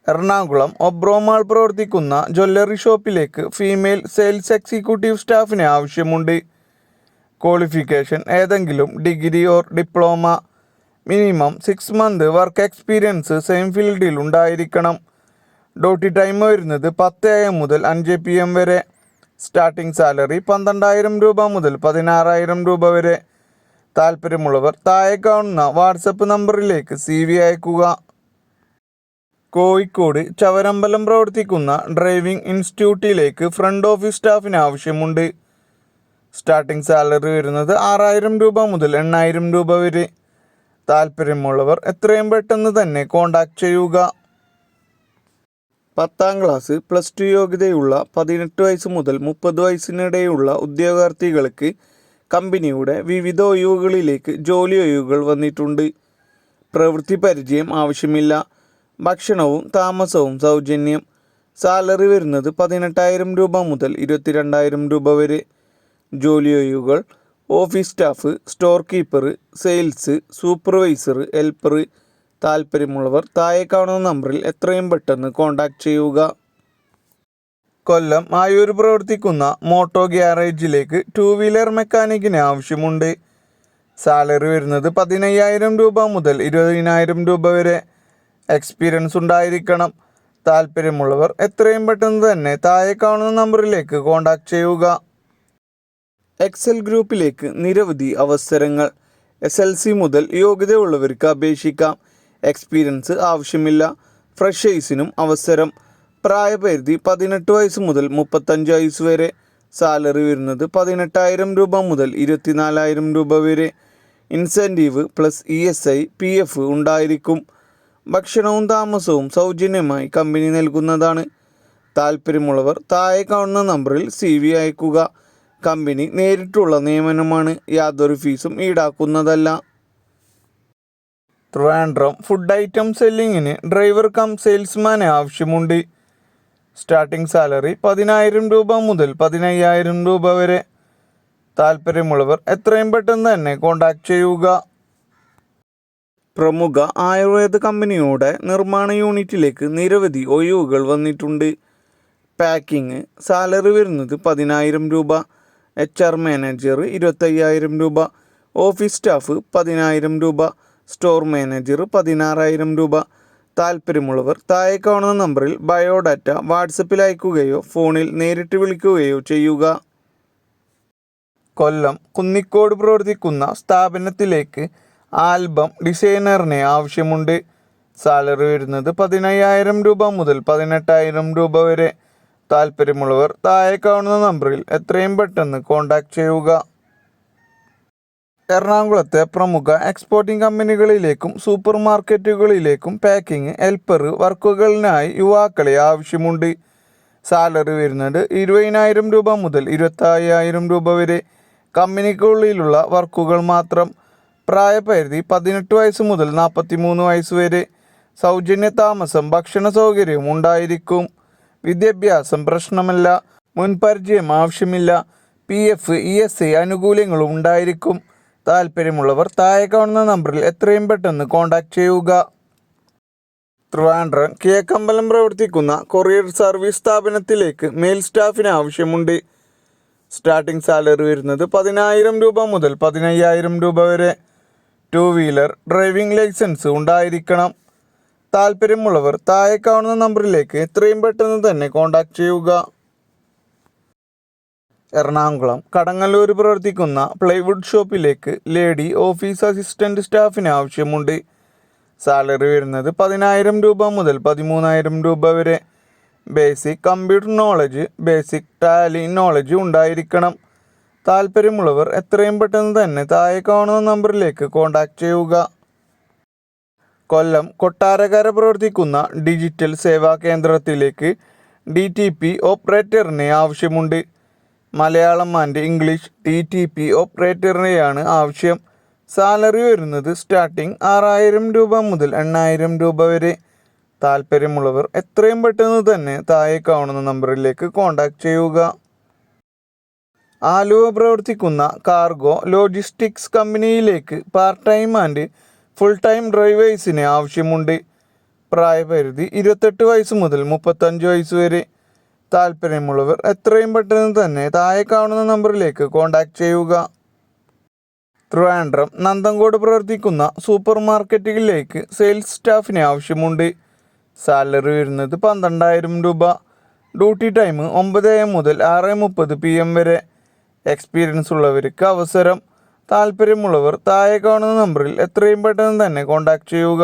എറണാകുളം ഒബ്രോമാൾ പ്രവർത്തിക്കുന്ന ജ്വല്ലറി ഷോപ്പിലേക്ക് female sales executive സ്റ്റാഫിനെ ആവശ്യമുണ്ട്. ക്വാളിഫിക്കേഷൻ ഏതെങ്കിലും degree or diploma. Minimum 6 month work experience same ഫീൽഡിൽ ഉണ്ടായിരിക്കണം. ഡ്യൂട്ടി ടൈം വരുന്നത് 10 AM മുതൽ 5 PM വരെ. സ്റ്റാർട്ടിംഗ് സാലറി 12,000 രൂപ മുതൽ 16,000 രൂപ വരെ. താല്പര്യമുള്ളവർ താഴെ കാണുന്ന വാട്സപ്പ് നമ്പറിലേക്ക് CV അയക്കുക. കോഴിക്കോട് ചവരമ്പലം പ്രവർത്തിക്കുന്ന ഡ്രൈവിംഗ് ഇൻസ്റ്റിറ്റ്യൂട്ടിലേക്ക് ഫ്രണ്ട് ഓഫീസ് സ്റ്റാഫിന് ആവശ്യമുണ്ട്. സ്റ്റാർട്ടിംഗ് സാലറി വരുന്നത് 6,000 രൂപ മുതൽ 8,000 രൂപ വരെ. താല്പര്യമുള്ളവർ എത്രയും പെട്ടെന്ന് തന്നെ കോൺടാക്ട് ചെയ്യുക. 10ാം ക്ലാസ് +2 യോഗ്യതയുള്ള 18 വയസ്സ് മുതൽ 30 വയസ്സിനിടെയുള്ള ഉദ്യോഗാർത്ഥികൾക്ക് കമ്പനിയുടെ വിവിധ ഒഴിവുകളിലേക്ക് ജോലി ഒഴിവുകൾ വന്നിട്ടുണ്ട്. പ്രവൃത്തി പരിചയം ആവശ്യമില്ല. ഭക്ഷണവും താമസവും സൗജന്യം. സാലറി വരുന്നത് 18,000 രൂപ മുതൽ 22,000 രൂപ വരെ. ജോലി ഒഴിവുകൾ office staff, store keeper, sales, supervisor, helper. താല്പര്യമുള്ളവർ താഴെ കാണുന്ന നമ്പറിൽ എത്രയും പെട്ടെന്ന് കോൺടാക്ട് ചെയ്യുക. കൊല്ലം ആയൂർ പ്രവർത്തിക്കുന്ന മോട്ടോ ഗ്യാരേജിലേക്ക് 2 വീലർ മെക്കാനിക്കിന് ആവശ്യമുണ്ട്. സാലറി വരുന്നത് 15,000 രൂപ മുതൽ 20,000 രൂപ വരെ. എക്സ്പീരിയൻസ് ഉണ്ടായിരിക്കണം. താല്പര്യമുള്ളവർ എത്രയും പെട്ടെന്ന് തന്നെ താഴെ കാണുന്ന നമ്പറിലേക്ക് കോൺടാക്ട് ചെയ്യുക. എക്സൽ ഗ്രൂപ്പിലേക്ക് നിരവധി അവസരങ്ങൾ. SLC മുതൽ യോഗ്യതയുള്ളവർക്ക് അപേക്ഷിക്കാം. എക്സ്പീരിയൻസ് ആവശ്യമില്ല. ഫ്രഷേഴ്സിനും അവസരം. പ്രായപരിധി 18 വയസ്സ് മുതൽ 35 വയസ്സ് വരെ. സാലറി വരുന്നത് 18,000 രൂപ മുതൽ 24,000 രൂപ വരെ. ഇൻസെൻറ്റീവ് പ്ലസ് ESI PF ഉണ്ടായിരിക്കും. ഭക്ഷണവും താമസവും സൗജന്യമായി കമ്പനി നൽകുന്നതാണ്. താല്പര്യമുള്ളവർ താഴെ കാണുന്ന നമ്പറിൽ CV അയക്കുക. കമ്പനി നേരിട്ടുള്ള നിയമനമാണ്. യാതൊരു ഫീസും ഈടാക്കുന്നതല്ല. ട്രിവാൻഡ്രം ഫുഡ് ഐറ്റം സെല്ലിങ്ങിന് ഡ്രൈവർ കം സെയിൽസ്മാനെ ആവശ്യമുണ്ട്. സ്റ്റാർട്ടിംഗ് സാലറി 10,000 രൂപ മുതൽ 15,000 രൂപ വരെ. താല്പര്യമുള്ളവർ എത്രയും പെട്ടെന്ന് തന്നെ കോൺടാക്ട് ചെയ്യുക. പ്രമുഖ ആയുർവേദ കമ്പനിയുടെ നിർമ്മാണ യൂണിറ്റിലേക്ക് നിരവധി ഒഴിവുകൾ വന്നിട്ടുണ്ട്. പാക്കിംഗ് സാലറി വരുന്നത് 10,000 രൂപ. HR മാനേജർ 25,000 രൂപ. ഓഫീസ് സ്റ്റാഫ് 10,000 രൂപ. സ്റ്റോർ മാനേജർ 16,000 രൂപ. താല്പര്യമുള്ളവർ താഴെ കാണുന്ന നമ്പറിൽ ബയോഡാറ്റ വാട്സപ്പിൽ അയക്കുകയോ ഫോണിൽ നേരിട്ട് വിളിക്കുകയോ ചെയ്യുക. കൊല്ലം കുന്നിക്കോട് പ്രവർത്തിക്കുന്ന സ്ഥാപനത്തിലേക്ക് ആൽബം ഡിസൈനറിനെ ആവശ്യമുണ്ട്. സാലറി വരുന്നത് 15,000 രൂപ മുതൽ 18,000 രൂപ വരെ. താല്പര്യമുള്ളവർ താഴെ കാണുന്ന നമ്പറിൽ എത്രയും പെട്ടെന്ന് കോൺടാക്ട് ചെയ്യുക. എറണാകുളത്തെ പ്രമുഖ എക്സ്പോർട്ടിംഗ് കമ്പനികളിലേക്കും സൂപ്പർ മാർക്കറ്റുകളിലേക്കും പാക്കിംഗ് ഹെൽപ്പർ വർക്കുകളിനായി യുവാക്കളെ ആവശ്യമുണ്ട്. സാലറി വരുന്നത് 20,000 രൂപ മുതൽ 25,000 രൂപ വരെ. കമ്പനിക്കുള്ളിലുള്ള വർക്കുകൾ മാത്രം. പ്രായപരിധി 18 വയസ്സ് മുതൽ 43 വയസ്സ് വരെ. സൗജന്യ താമസം ഭക്ഷണ സൗകര്യവും ഉണ്ടായിരിക്കും. വിദ്യാഭ്യാസം പ്രശ്നമല്ല. മുൻപരിചയം ആവശ്യമില്ല. PF ESI ആനുകൂല്യങ്ങളും ഉണ്ടായിരിക്കും. താല്പര്യമുള്ളവർ താഴെ കാണുന്ന നമ്പറിൽ എത്രയും പെട്ടെന്ന് കോൺടാക്ട് ചെയ്യുക. ട്രിവാൻഡ്രം കിഴക്കമ്പലം പ്രവർത്തിക്കുന്ന കൊറിയർ സർവീസ് സ്ഥാപനത്തിലേക്ക് മെയിൽ സ്റ്റാഫിന് ആവശ്യമുണ്ട്. സ്റ്റാർട്ടിംഗ് സാലറി വരുന്നത് 10,000 രൂപ മുതൽ 15,000 രൂപ വരെ. 2 വീലർ ഡ്രൈവിംഗ് ലൈസൻസ് ഉണ്ടായിരിക്കണം. താല്പര്യമുള്ളവർ താഴെ കാണുന്ന നമ്പറിലേക്ക് എത്രയും പെട്ടെന്ന് തന്നെ കോൺടാക്ട് ചെയ്യുക. എറണാകുളം കടങ്ങല്ലൂർ പ്രവർത്തിക്കുന്ന പ്ലൈവുഡ് ഷോപ്പിലേക്ക് ലേഡി ഓഫീസ് അസിസ്റ്റന്റ് സ്റ്റാഫിന് ആവശ്യമുണ്ട്. സാലറി വരുന്നത് 10,000 രൂപ മുതൽ 13,000 രൂപ വരെ. Basic computer knowledge, basic Tally knowledge ഉണ്ടായിരിക്കണം. താല്പര്യമുള്ളവർ എത്രയും പെട്ടെന്ന് തന്നെ താഴെ കാണുന്ന നമ്പറിലേക്ക് കോൺടാക്ട് ചെയ്യുക. കൊല്ലം കൊട്ടാരക്കര പ്രവർത്തിക്കുന്ന ഡിജിറ്റൽ സേവാ കേന്ദ്രത്തിലേക്ക് DTP ഓപ്പറേറ്ററിനെ ആവശ്യമുണ്ട്. മലയാളം ആൻഡ് ഇംഗ്ലീഷ് DTP ഓപ്പറേറ്ററിനെയാണ് ആവശ്യം. സാലറി വരുന്നത് സ്റ്റാർട്ടിംഗ് 6,000 രൂപ മുതൽ 8,000 രൂപ വരെ. താല്പര്യമുള്ളവർ എത്രയും പെട്ടെന്ന് തന്നെ താഴെ കാണുന്ന നമ്പറിലേക്ക് കോൺടാക്ട് ചെയ്യുക. ആലുവ പ്രവർത്തിക്കുന്ന കാർഗോ ലോജിസ്റ്റിക്സ് കമ്പനിയിലേക്ക് part time and full time ഡ്രൈവേഴ്സിന് ആവശ്യമുണ്ട്. പ്രായപരിധി 28 വയസ്സ് മുതൽ 35 വയസ്സ് വരെ. താല്പര്യമുള്ളവർ എത്രയും പെട്ടെന്ന് തന്നെ താഴെ കാണുന്ന നമ്പറിലേക്ക് കോൺടാക്റ്റ് ചെയ്യുക. ട്രിവാൻഡ്രം നന്തങ്കോട് പ്രവർത്തിക്കുന്ന സൂപ്പർ മാർക്കറ്റുകളിലേക്ക് സെയിൽസ് സ്റ്റാഫിന് ആവശ്യമുണ്ട്. സാലറി വരുന്നത് 12,000 രൂപ. ഡ്യൂട്ടി ടൈം 9 AM മുതൽ 6:30 PM വരെ. എക്സ്പീരിയൻസ് ഉള്ളവർക്ക് അവസരം. താല്പര്യമുള്ളവർ താഴെ കാണുന്ന നമ്പറിൽ എത്രയും പെട്ടെന്ന് തന്നെ കോൺടാക്റ്റ് ചെയ്യുക.